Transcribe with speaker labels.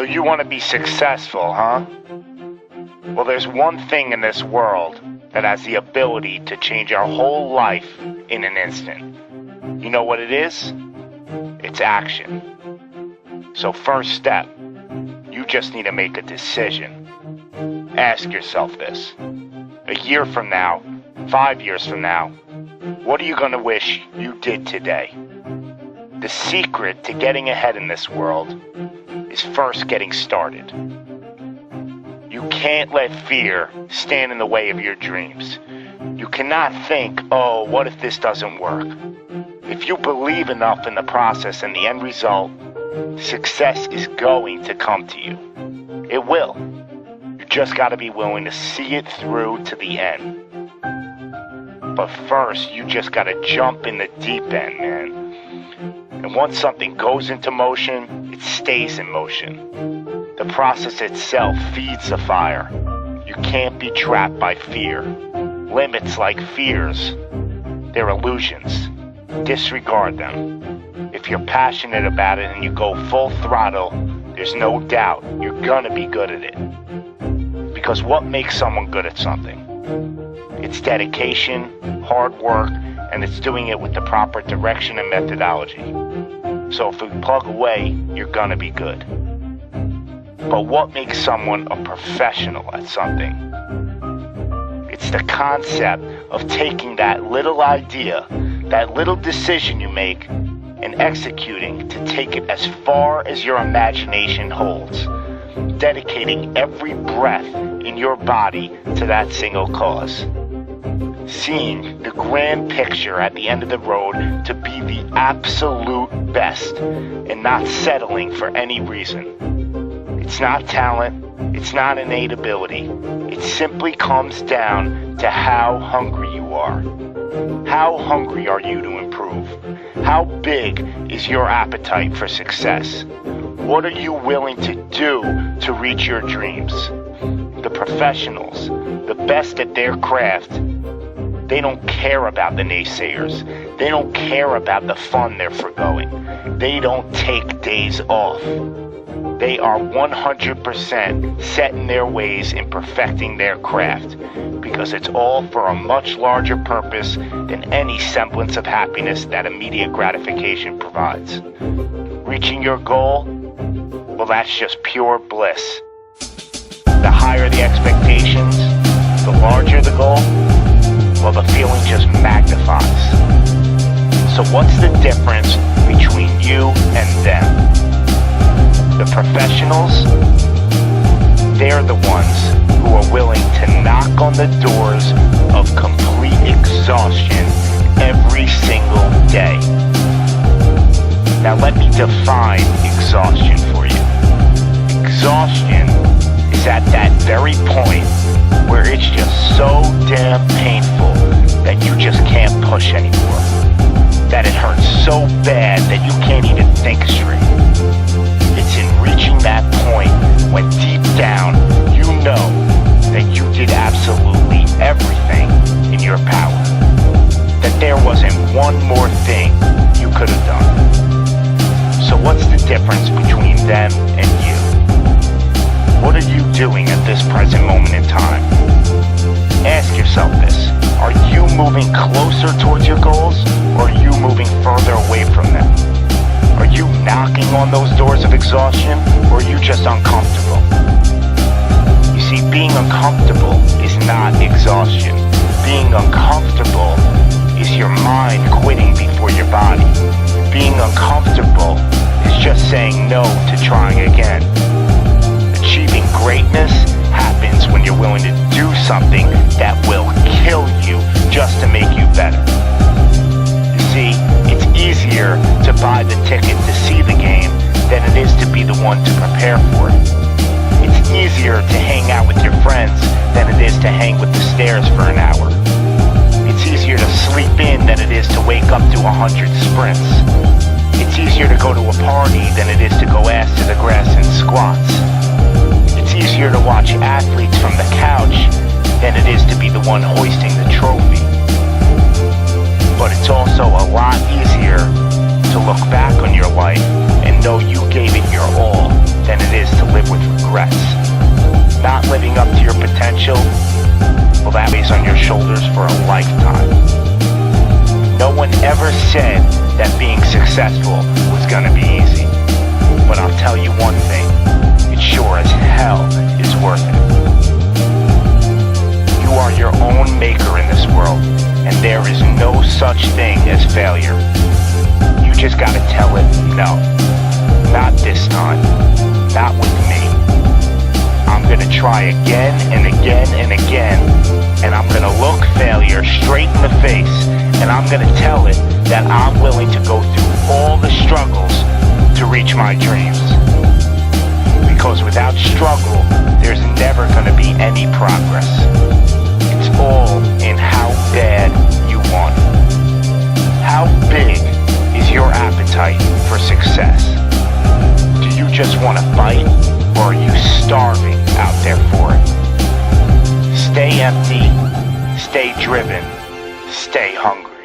Speaker 1: you want to be successful, huh? Well, there's one thing in this world that has the ability to change our whole life in an instant. You know what it is? It's action. So first step, you just need to make a decision. Ask yourself this. A year from now, 5 years from now, what are you going to wish you did today? The secret to getting ahead in this world is first getting started. You can't let fear stand in the way of your dreams. You cannot think, oh, what if this doesn't work? If you believe enough in the process and the end result, success is going to come to you. It will. You just got to be willing to see it through to the end. But first, you just got to jump in the deep end, man. And once something goes into motion, it stays in motion. The process itself feeds the fire. You can't be trapped by fear. Limits like fears, they're illusions. Disregard them. If you're passionate about it and you go full throttle, there's no doubt you're gonna be good at it. Because what makes someone good at something? It's dedication, hard work, and it's doing it with the proper direction and methodology. So if you plug away, you're gonna be good. But what makes someone a professional at something? It's the concept of taking that little idea, that little decision you make, and executing to take it as far as your imagination holds, dedicating every breath in your body to that single cause. Seeing the grand picture at the end of the road to be the absolute best and not settling for any reason. It's not talent, it's not innate ability. It simply comes down to how hungry you are. How hungry are you to improve? How big is your appetite for success? What are you willing to do to reach your dreams? The professionals, the best at their craft, they don't care about the naysayers. They don't care about the fun they're forgoing. They don't take days off. They are 100% set in their ways in perfecting their craft because it's all for a much larger purpose than any semblance of happiness that immediate gratification provides. Reaching your goal? Well, that's just pure bliss. The higher the expectations, the larger the goal, well, the feeling just magnifies. So what's the difference between you and them? The professionals, they're the ones who are willing to knock on the doors of complete exhaustion every single day. Now let me define exhaustion for you. Exhaustion is at that very point where it's just so damn painful that you just can't push anymore. That it hurts so bad that you can't even think straight. It's in reaching that point when deep down you know that you did absolutely everything in your power. That there wasn't one more thing you could have done. So what's the difference between them and you? What are you doing at this present moment in time? Ask yourself this. Are you moving closer towards your goals, or are you moving further away from them? Are you knocking on those doors of exhaustion, or are you just uncomfortable? You see, being uncomfortable is not exhaustion. Being uncomfortable is your mind quitting before your body. Being uncomfortable is just saying no to trying again. Achieving greatness happens when you're willing to do something that will kill you just to make you better. You see, it's easier to buy the ticket to see the game than it is to be the one to prepare for it. It's easier to hang out with your friends than it is to hang with the stairs for an hour. It's easier to sleep in than it is to wake up to 100 sprints. It's easier to go to a party than it is to go ass to the grass and squats. It's easier to watch athletes from the couch than it is to be the one hoisting the trophy. But it's also a lot easier to look back on your life and know you gave it your all than it is to live with regrets. Not living up to your potential, well, that weighs on your shoulders for a lifetime. No one ever said that being successful was gonna be easy. But I'll tell you one thing, it sure as hell is worth it. You are your own maker in this world, and there is no such thing as failure. You just gotta tell it, no, not this time, not with me. I'm gonna try again and again and again, and I'm gonna look failure straight in the face, and I'm gonna tell it that I'm willing to go through all the struggles to reach my dreams. Because without struggle, there's never gonna be any progress. It's all in how bad you want it. How big is your appetite for success? Do you just want to fight, or are you starving out there for it? Stay empty, stay driven, stay hungry.